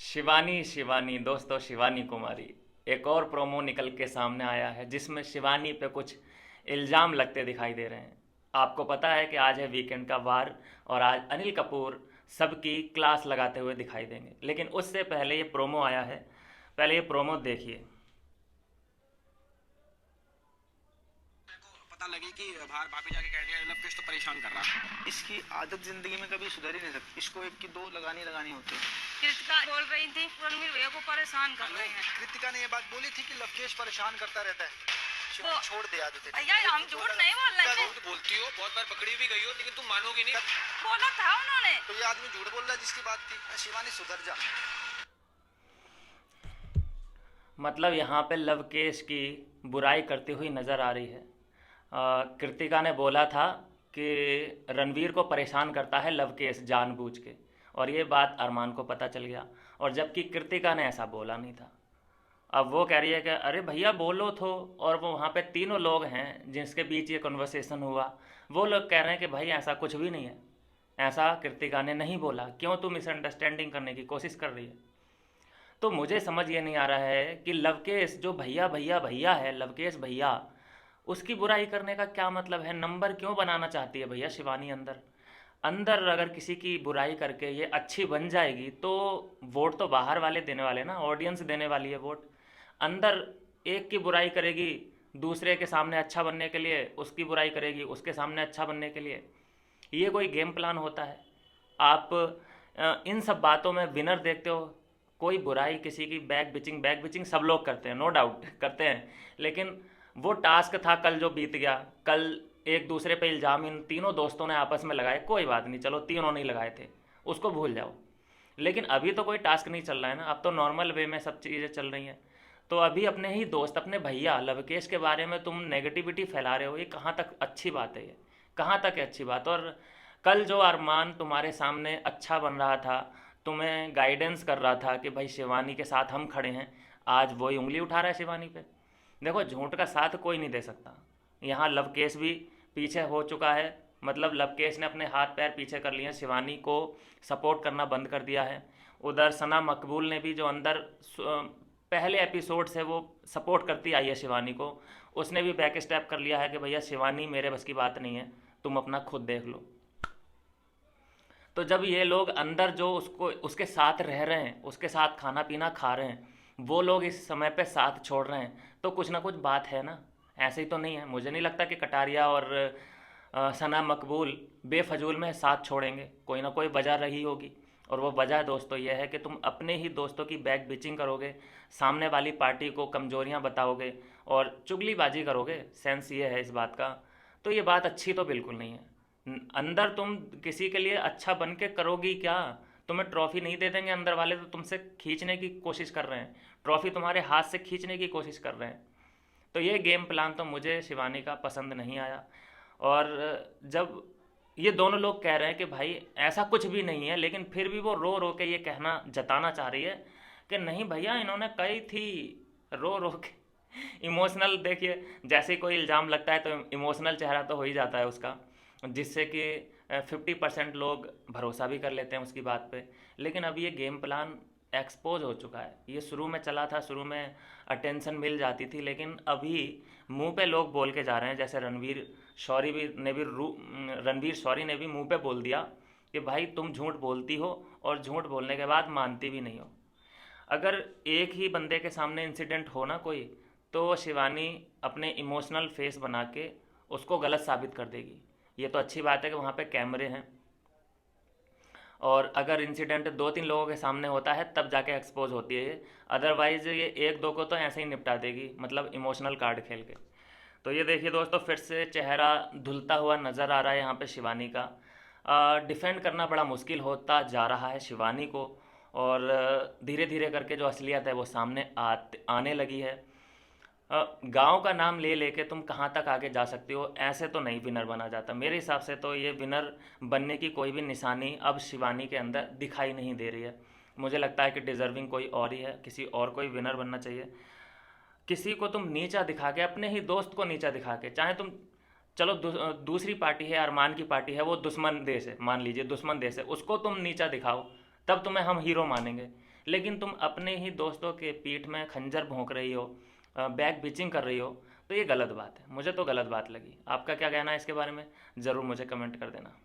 शिवानी शिवानी दोस्तों, शिवानी कुमारी एक और प्रोमो निकल के सामने आया है जिसमें शिवानी पे कुछ इल्ज़ाम लगते दिखाई दे रहे हैं। आपको पता है कि आज है वीकेंड का वार और आज अनिल कपूर सबकी क्लास लगाते हुए दिखाई देंगे, लेकिन उससे पहले ये प्रोमो आया है। पहले ये प्रोमो देखिए। पता लगी कि बाहर भाभी जाके कह रही है लव कुछ तो परेशान कर रहा है। इसकी आदत जिंदगी में कभी सुधर ही नहीं सकती। इसको एक की दो लगानी लगानी होती है। कृतिका बोल रही थी रणवीर भैया को परेशान कर रहे हैं। कृतिका ने ये बात बोली थी कि लवकेश परेशान करता रहता है, वो छोड़ दे आदत है। भैया हम झूठ नहीं बोल रहे थे। झूठ बोलती हो, बहुत बार पकड़ी भी गई हो, लेकिन तुम मानोगी नहीं। बोला था उन्होंने। तो ये आदमी झूठ बोल रहा है जिसकी बात थी। शिवानी सुधर जा। मतलब यहाँ पे लवकेश की बुराई करती हुई नज़र आ रही है। कृतिका ने बोला था कि रणवीर को परेशान करता है लवकेश जानबूझ के, और ये बात अरमान को पता चल गया, और जबकि कृतिका ने ऐसा बोला नहीं था। अब वो कह रही है कि अरे भैया बोलो तो, और वो वहाँ पे तीनों लोग हैं जिसके बीच ये कन्वर्सेशन हुआ, वो लोग कह रहे हैं कि भाई ऐसा कुछ भी नहीं है, ऐसा कृतिका ने नहीं बोला, क्यों तुम मिसअंडरस्टैंडिंग करने की कोशिश कर रही है। तो मुझे समझ ये नहीं आ रहा है कि लवकेश जो भैया भैया भैया है, लवकेश भैया, उसकी बुराई करने का क्या मतलब है। नंबर क्यों बनाना चाहती है भैया शिवानी अंदर अंदर अगर किसी की बुराई करके ये अच्छी बन जाएगी तो वोट तो बाहर वाले देने वाले ना, ऑडियंस देने वाली है वोट। अंदर एक की बुराई करेगी दूसरे के सामने अच्छा बनने के लिए, उसकी बुराई करेगी उसके सामने अच्छा बनने के लिए। ये कोई गेम प्लान होता है? आप इन सब बातों में विनर देखते हो। कोई बुराई किसी की बैक बिचिंग सब लोग करते हैं, नो डाउट करते हैं, लेकिन वो टास्क था कल जो बीत गया। कल एक दूसरे पे इल्ज़ाम इन तीनों दोस्तों ने आपस में लगाए, कोई बात नहीं, चलो तीनों नहीं लगाए थे, उसको भूल जाओ। लेकिन अभी तो कोई टास्क नहीं चल रहा है ना, अब तो नॉर्मल वे में सब चीज़ें चल रही हैं। तो अभी अपने ही दोस्त, अपने भैया लवकेश के बारे में तुम नेगेटिविटी फैला रहे हो, ये कहाँ तक अच्छी बात है? ये कहाँ तक है अच्छी बात? और कल जो अरमान तुम्हारे सामने अच्छा बन रहा था, तुम्हें गाइडेंस कर रहा था कि भाई शिवानी के साथ हम खड़े हैं, आज वही उंगली उठा रहा है शिवानी पे। देखो, झूठ का साथ कोई नहीं दे सकता। यहाँ लवकेश भी पीछे हो चुका है, मतलब लवकेश ने अपने हाथ पैर पीछे कर लिए हैं, शिवानी को सपोर्ट करना बंद कर दिया है। उधर सना मकबूल ने भी, जो अंदर पहले एपिसोड से वो सपोर्ट करती आई है शिवानी को, उसने भी बैक स्टेप कर लिया है कि भैया शिवानी मेरे बस की बात नहीं है, तुम अपना खुद देख लो। तो जब ये लोग अंदर जो उसको उसके साथ रह रहे हैं, उसके साथ खाना पीना खा रहे हैं, वो लोग इस समय पे साथ छोड़ रहे हैं, तो कुछ ना कुछ बात है ना। ऐसे ही तो नहीं है। मुझे नहीं लगता कि कटारिया और सना मकबूल बेफजूल में साथ छोड़ेंगे, कोई ना कोई वजह रही होगी। और वो वजह दोस्तों ये है कि तुम अपने ही दोस्तों की बैक बिचिंग करोगे, सामने वाली पार्टी को कमजोरियां बताओगे और चुगलीबाजी करोगे। सेंस ये है इस बात का। तो ये बात अच्छी तो बिल्कुल नहीं है। अंदर तुम किसी के लिए अच्छा बन के करोगी क्या? तुम्हें ट्रॉफी नहीं दे देंगे अंदर वाले, तो तुमसे खींचने की कोशिश कर रहे हैं, ट्रॉफी तुम्हारे हाथ से खींचने की कोशिश कर रहे हैं। तो ये गेम प्लान तो मुझे शिवानी का पसंद नहीं आया। और जब ये दोनों लोग कह रहे हैं कि भाई ऐसा कुछ भी नहीं है, लेकिन फिर भी वो रो रो के ये कहना जताना चाह रही है कि नहीं भैया इन्होंने कही थी, रो रो के इमोशनल। देखिए, जैसे कोई इल्ज़ाम लगता है तो इमोशनल चेहरा तो हो ही जाता है उसका, जिससे कि 50% लोग भरोसा भी कर लेते हैं उसकी बात पे। लेकिन अब ये गेम प्लान एक्सपोज हो चुका है। ये शुरू में चला था, शुरू में अटेंशन मिल जाती थी, लेकिन अभी मुंह पे लोग बोल के जा रहे हैं। जैसे रणवीर शौरी ने भी मुंह पे बोल दिया कि भाई तुम झूठ बोलती हो और झूठ बोलने के बाद मानती भी नहीं हो। अगर एक ही बंदे के सामने इंसिडेंट हो ना कोई, तो शिवानी अपने इमोशनल फेस बना के उसको गलत साबित कर देगी। ये तो अच्छी बात है कि वहाँ पे कैमरे हैं, और अगर इंसिडेंट दो तीन लोगों के सामने होता है तब जाके एक्सपोज होती है ये। अदरवाइज ये एक दो को तो ऐसे ही निपटा देगी, मतलब इमोशनल कार्ड खेल के। तो ये देखिए दोस्तों, फिर से चेहरा धुलता हुआ नज़र आ रहा है यहाँ पे शिवानी का। डिफेंड करना बड़ा मुश्किल होता जा रहा है शिवानी को, और धीरे धीरे करके जो असलियत है वो सामने आने लगी है। गांव का नाम ले लेके तुम कहाँ तक आगे जा सकती हो? ऐसे तो नहीं विनर बना जाता मेरे हिसाब से। तो ये विनर बनने की कोई भी निशानी अब शिवानी के अंदर दिखाई नहीं दे रही है। मुझे लगता है कि डिज़र्विंग कोई और ही है, किसी और कोई विनर बनना चाहिए। किसी को तुम नीचा दिखा के, अपने ही दोस्त को नीचा दिखा के, चाहे तुम चलो दूसरी पार्टी है, अरमान की पार्टी है, वो दुश्मन देश है, मान लीजिए दुश्मन देश है, उसको तुम नीचा दिखाओ, तब तुम्हें हम हीरो मानेंगे। लेकिन तुम अपने ही दोस्तों के पीठ में खंजर भोंक रही हो, बैक बिचिंग कर रही हो, तो ये गलत बात है। मुझे तो गलत बात लगी। आपका क्या कहना है इसके बारे में, ज़रूर मुझे कमेंट कर देना।